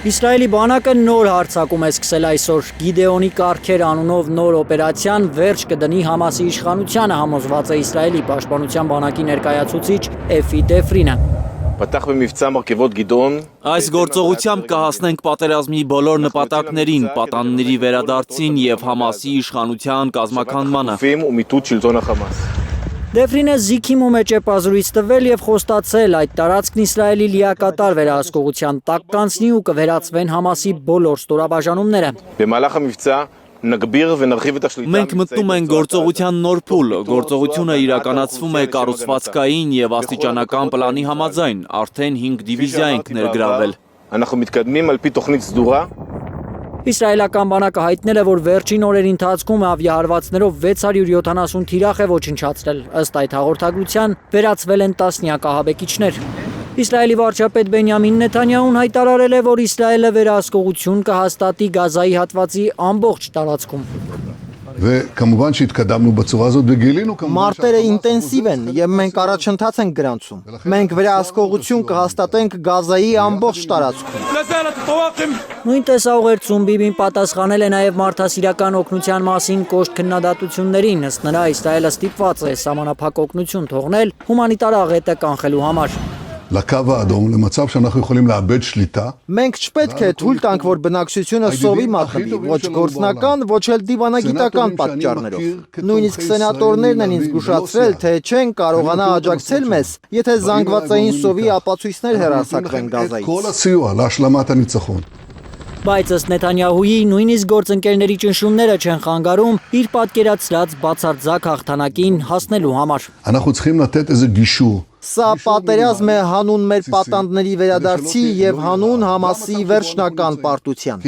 Իսրայելի բանակը նոր հարձակում է սկսել այսօր Գիդեոնի կարգեր անունով նոր օպերացիան վերջ կդնի Համասի իշխանությանը, համոզված է Իսրայելի պաշտպանության բանակի ներկայացուցիչ Էֆի Դեֆրինը։ Այս գործողությամբ կհասնենք պատերազմի բոլոր նպատակներին, պատանների վերադարձին և Համասի իշխանության կազմաքանդմանը։ Դեֆրինը զիքիմու մեջ է պազրույց տվել և խոստացել այդ տարածքն Իսրայելի լիակատար վերահսկողության տակ կանցնի ու կվերածվեն Համասի բոլոր ստորաբաժանումները։ Մենք մտնում ենք գործողության նոր փուլ, գործողությունը իրականացվում է կառուցվածքային և աստիճանական պլանի համաձայն, արդեն 5 դիվիզիա ենք ներգրավել։ Իսրայելական բանակը հայտնել է, որ վերջին օրերի ընթացքում ավիահարվածներով 670 թիրախ է ոչնչացրել, ըստ այդ հաղորդագրության վերացվել են տասնյակ ահաբեկիչներ։ Իսրայելի վարչապետ Բենյամին Նեթանյահուն հայտարարել է, որ Իսրայելը վերահսկողություն կհաստատի Գազայի հատվածի ամբողջ տարածքում։ Մարտերը ինտենսիվ են և մենք առաջընթաց ենք գրանցում։ Մենք վերահսկողություն կհաստատենք Գազայի ամբողջ տարածքում։ Նույն տեսաուղերձում Բիբին պատասխանել է նաև մարդասիրական օգնության մասին կոշտ քննադատություններին, ըստ նրա Իսրայելը ստիպված է սահմանափակ օգնություն թողնել հումանիտար աղետը կանխելու համար։ Մենք չպետք է թույլ տանք, որ բնակչությունը սովի մատնվի, ոչ գործնական, ոչ էլ դիվանագիտական պատճառներով։ Նույնիսկ սենատորներն են ինձ զգուշացրել, թե չեն կարողանա աջակցել մեզ, եթե զանգվածային սովի ապացույցներ հեռարձակվեն Գազայից։ Բայց ըստ Նեթանյահուի նույնիսկ գործընկերների ճնշումները չեն խանգարում իր պատկերացրած բացարձակ հաղթանակին հասնելու համար։ Սա պատերազմ է հանուն մեր պատանդների վերադարձի և հանուն Համասի վերջնական պարտության։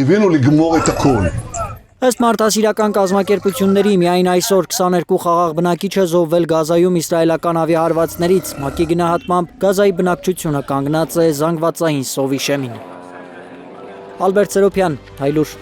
Ըստ մարդասիրական կազմակերպությունների միայն այսօր 22 խաղաղ բնակիչ է զոհվել Գազայում իսրայելական ավիահարվածներից, ՄԱԿ-ի գնահատմամբ Գազայի բնակչությունը կանգնած է զանգվածային սովի շեմին։ Ալբերտ Սերոբյան, Հայլուր։